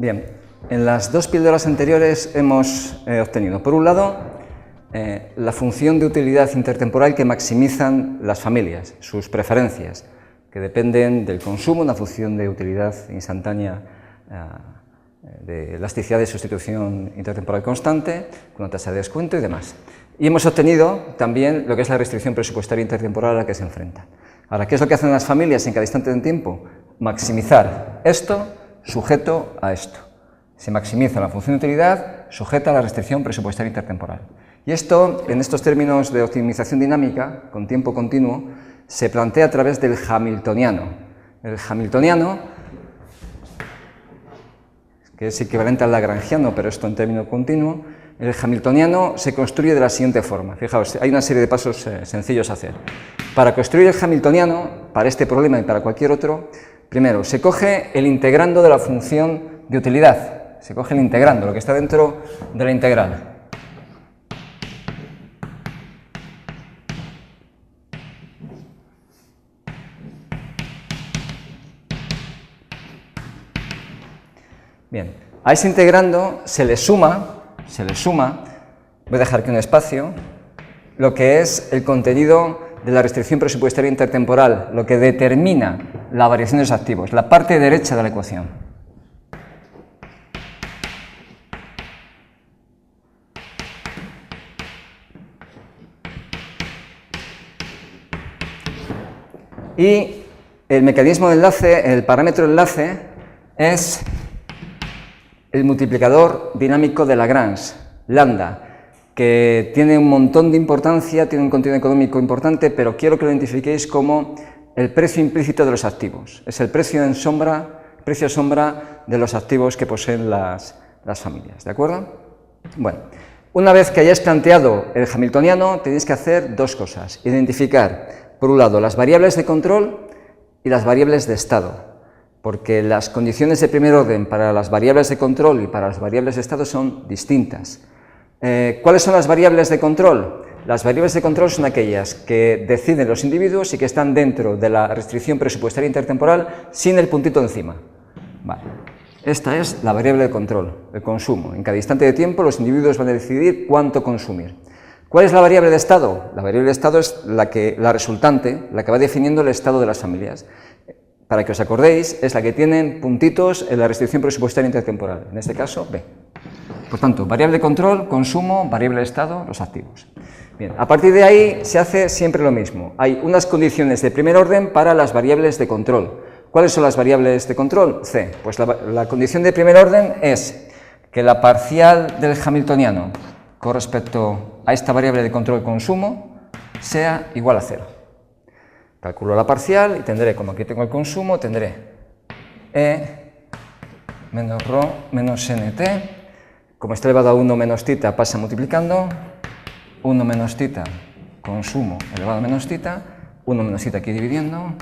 Bien, en las dos píldoras anteriores hemos obtenido, por un lado, la función de utilidad intertemporal que maximizan las familias, sus preferencias, que dependen del consumo, una función de utilidad instantánea de elasticidad de sustitución intertemporal constante, con una tasa de descuento y demás. Y hemos obtenido también lo que es la restricción presupuestaria intertemporal a la que se enfrentan. Ahora, ¿qué es lo que hacen las familias en cada instante del tiempo? Maximizar esto sujeto a esto. Se maximiza la función de utilidad sujeta a la restricción presupuestaria intertemporal. Y esto, en estos términos de optimización dinámica, con tiempo continuo, se plantea a través del hamiltoniano. El hamiltoniano, que es equivalente al lagrangiano, pero esto en término continuo, el hamiltoniano se construye de la siguiente forma. Fijaos, hay una serie de pasos sencillos a hacer. Para construir el hamiltoniano, para este problema y para cualquier otro, primero, se coge el integrando de la función de utilidad. Se coge el integrando, lo que está dentro de la integral. Bien, a ese integrando se le suma, voy a dejar aquí un espacio, lo que es el contenido de la restricción presupuestaria intertemporal, lo que determina la variación de los activos, la parte derecha de la ecuación. Y el mecanismo de enlace, el parámetro de enlace, es el multiplicador dinámico de Lagrange, lambda, que tiene un montón de importancia, tiene un contenido económico importante, pero quiero que lo identifiquéis como el precio implícito de los activos. Es el precio en sombra, de los activos que poseen las familias, ¿de acuerdo? Bueno, una vez que hayáis planteado el hamiltoniano, tenéis que hacer dos cosas. Identificar, por un lado, las variables de control y las variables de estado, porque las condiciones de primer orden para las variables de control y para las variables de estado son distintas. ¿Cuáles son las variables de control? Las variables de control son aquellas que deciden los individuos y que están dentro de la restricción presupuestaria intertemporal sin el puntito encima. Vale. Esta es la variable de control, el consumo. En cada instante de tiempo los individuos van a decidir cuánto consumir. ¿Cuál es la variable de estado? La variable de estado es la resultante, la que va definiendo el estado de las familias. Para que os acordéis, es la que tienen puntitos en la restricción presupuestaria intertemporal, en este caso, B. Por tanto, variable de control, consumo, variable de estado, los activos. Bien, a partir de ahí se hace siempre lo mismo. Hay unas condiciones de primer orden para las variables de control. ¿Cuáles son las variables de control? C. Pues la condición de primer orden es que la parcial del hamiltoniano con respecto a esta variable de control consumo sea igual a 0. Calculo la parcial y tendré, como aquí tengo el consumo, tendré E menos ρ menos NT. Como está elevado a 1 menos θ, pasa multiplicando. 1 menos θ, consumo elevado a menos θ. 1 menos θ aquí dividiendo.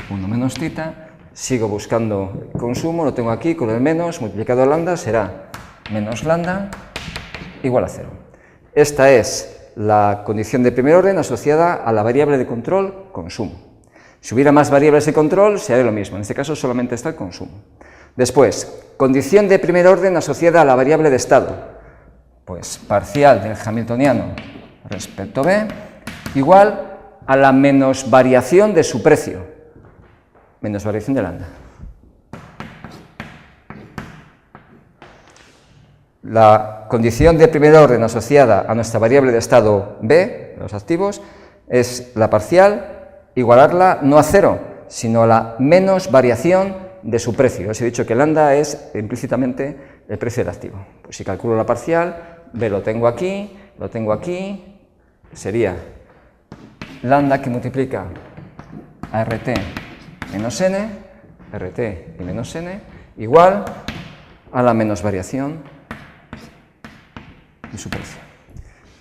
1 menos θ. Sigo buscando consumo, lo tengo aquí con el menos, multiplicado a lambda, será menos lambda igual a 0. Esta es la condición de primer orden asociada a la variable de control, consumo. Si hubiera más variables de control, se haría lo mismo. En este caso solamente está el consumo. Después, condición de primer orden asociada a la variable de estado. Pues parcial del hamiltoniano respecto a B igual a la menos variación de su precio. Menos variación de lambda. La condición de primer orden asociada a nuestra variable de estado B, los activos, es la parcial, igualarla no a 0, sino a la menos variación de su precio. Os he dicho que lambda es implícitamente el precio del activo. Pues si calculo la parcial, B lo tengo aquí, sería lambda que multiplica a RT menos N, RT y menos N, igual a la menos variación y su precio.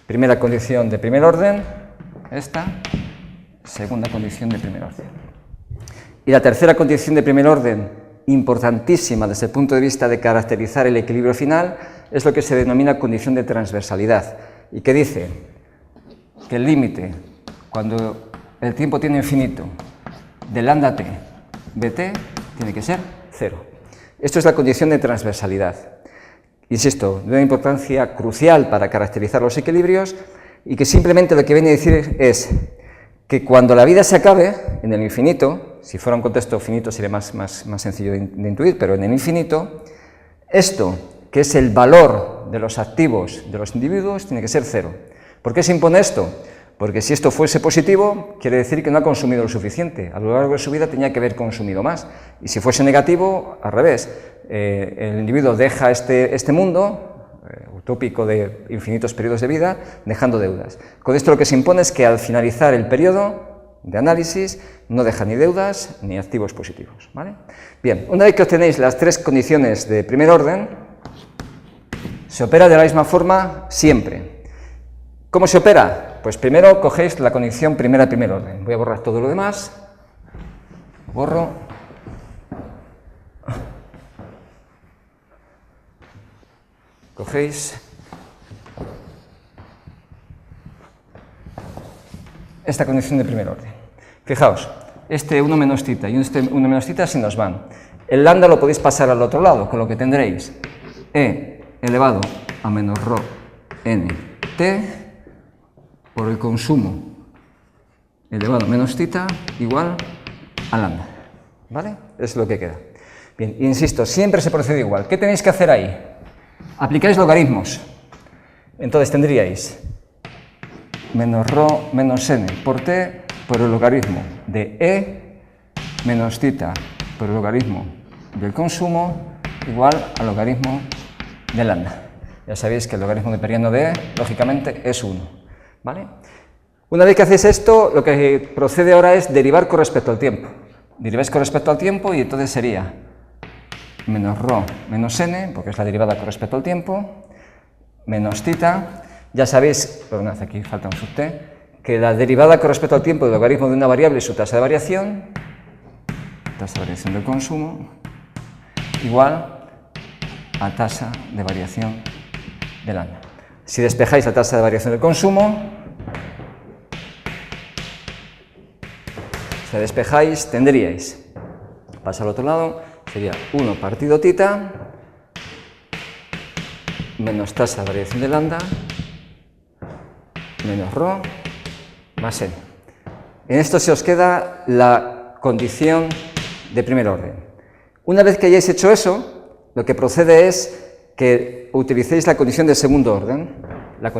Primera condición de primer orden, esta. Segunda condición de primer orden. Y la tercera condición de primer orden, importantísima desde el punto de vista de caracterizar el equilibrio final, es lo que se denomina condición de transversalidad, y que dice que el límite, cuando el tiempo tiene infinito, de lambda t, bt, tiene que ser 0. Esto es la condición de transversalidad. Insisto, de una importancia crucial para caracterizar los equilibrios y que simplemente lo que viene a decir es que cuando la vida se acabe, en el infinito, si fuera un contexto finito sería más sencillo de intuir, pero en el infinito, esto, que es el valor de los activos de los individuos, tiene que ser cero. ¿Por qué se impone esto? Porque si esto fuese positivo, quiere decir que no ha consumido lo suficiente. A lo largo de su vida tenía que haber consumido más. Y si fuese negativo, al revés. El individuo deja este mundo, utópico de infinitos periodos de vida, dejando deudas. Con esto lo que se impone es que al finalizar el periodo de análisis no deja ni deudas ni activos positivos, ¿vale? Bien, una vez que obtenéis las tres condiciones de primer orden, se opera de la misma forma siempre. ¿Cómo se opera? Pues primero cogéis la condición primera de primer orden. Voy a borrar todo lo demás. Borro. Cogéis esta condición de primer orden. Fijaos, este 1 menos θ y este 1 menos θ se nos van. El lambda lo podéis pasar al otro lado, con lo que tendréis e elevado a menos ρ n t por el consumo elevado a menos θ igual a lambda, ¿vale? Es lo que queda. Bien, insisto, siempre se procede igual. ¿Qué tenéis que hacer ahí? Aplicáis logaritmos. Entonces tendríais menos ρ menos n por t por el logaritmo de e menos θ por el logaritmo del consumo igual al logaritmo de lambda. Ya sabéis que el logaritmo neperiano de e, lógicamente, es 1. ¿Vale? Una vez que hacéis esto, lo que procede ahora es derivar con respecto al tiempo. Deriváis con respecto al tiempo y entonces sería menos ρ menos n, porque es la derivada con respecto al tiempo, menos θ. Ya sabéis, perdonad, aquí falta un sub t, que la derivada con respecto al tiempo del logaritmo de una variable y su tasa de variación del consumo, igual a tasa de variación de lambda. Si despejáis la tasa de variación del consumo, si la despejáis, tendríais, pasa al otro lado, sería 1 partido θ menos tasa de variación de lambda menos ρ más n. En esto se os queda la condición de primer orden. Una vez que hayáis hecho eso, lo que procede es que utilicéis la condición de segundo orden. La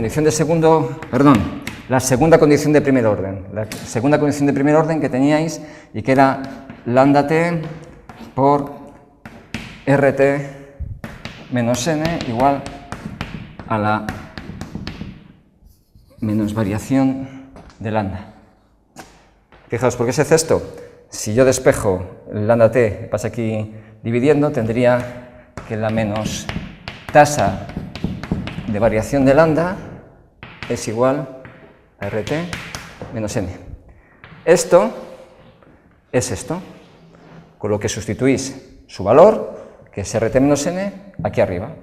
segunda condición de primer orden. La segunda condición de primer orden que teníais y que era lambda t por rt menos n igual a la menos variación de lambda. Fijaos, ¿por qué se hace esto? Si yo despejo el lambda t, pasa aquí dividiendo, tendría que la menos tasa de variación de lambda es igual a rt menos n. Esto es esto, con lo que sustituís su valor, que es rt menos n, aquí arriba.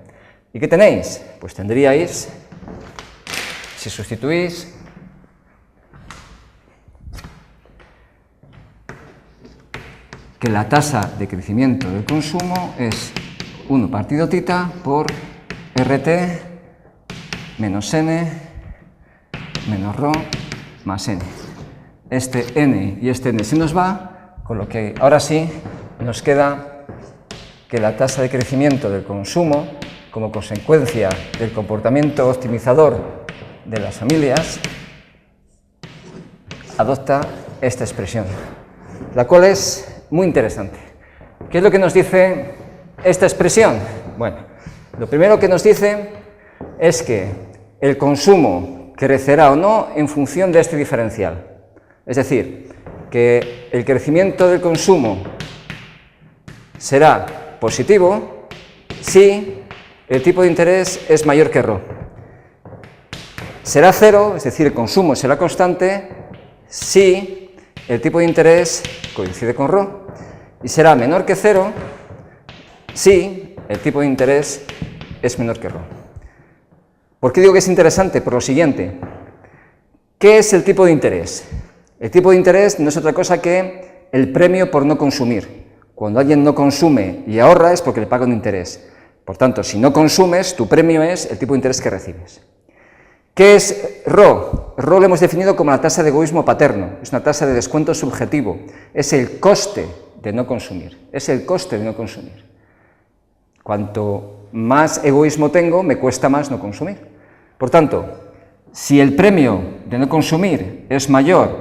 ¿Y qué tenéis? Pues tendríais, si sustituís, que la tasa de crecimiento del consumo es 1 partido θ por rt menos n menos ρ más n. Este n y este n se nos va, con lo que ahora sí nos queda que la tasa de crecimiento del consumo, como consecuencia del comportamiento optimizador de las familias, adopta esta expresión, la cual es muy interesante. ¿Qué es lo que nos dice esta expresión? Bueno, lo primero que nos dice es que el consumo crecerá o no en función de este diferencial. Es decir, que el crecimiento del consumo será positivo si el tipo de interés es mayor que ρ. Será cero, es decir, el consumo será constante si el tipo de interés coincide con ρ, y será menor que cero si el tipo de interés es menor que ρ. ¿Por qué digo que es interesante? Por lo siguiente. ¿Qué es el tipo de interés? El tipo de interés no es otra cosa que el premio por no consumir. Cuando alguien no consume y ahorra es porque le paga un interés. Por tanto, si no consumes, tu premio es el tipo de interés que recibes. ¿Qué es RO? RO lo hemos definido como la tasa de egoísmo paterno, es una tasa de descuento subjetivo, es el coste de no consumir, es el coste de no consumir. Cuanto más egoísmo tengo, me cuesta más no consumir. Por tanto, si el premio de no consumir es mayor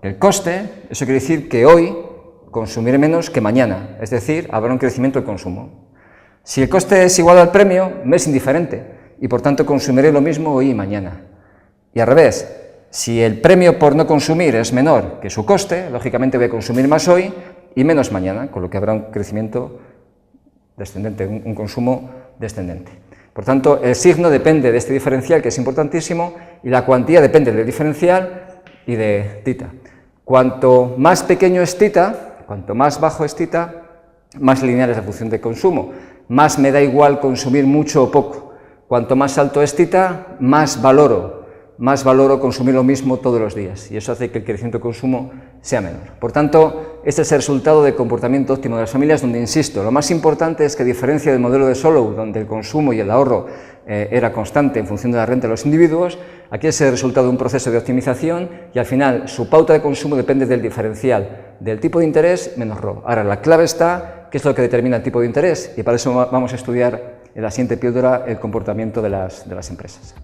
que el coste, eso quiere decir que hoy consumiré menos que mañana, es decir, habrá un crecimiento del consumo. Si el coste es igual al premio, me es indiferente, y por tanto consumiré lo mismo hoy y mañana. Y al revés, si el premio por no consumir es menor que su coste, lógicamente voy a consumir más hoy y menos mañana, con lo que habrá un crecimiento descendente, un consumo descendente. Por tanto, el signo depende de este diferencial, que es importantísimo, y la cuantía depende del diferencial y de θ. Cuanto más pequeño es θ, cuanto más bajo es θ, más lineal es la función de consumo, más me da igual consumir mucho o poco. Cuanto más alto es θ, más valoro consumir lo mismo todos los días, y eso hace que el crecimiento de consumo sea menor. Por tanto, este es el resultado del comportamiento óptimo de las familias, donde, insisto, lo más importante es que, a diferencia del modelo de Solow, donde el consumo y el ahorro era constante en función de la renta de los individuos, aquí es el resultado de un proceso de optimización, y al final su pauta de consumo depende del diferencial del tipo de interés menos RO. Ahora, la clave está, ¿qué es lo que determina el tipo de interés? Y para eso vamos a estudiar en la siguiente píldora el comportamiento de las empresas.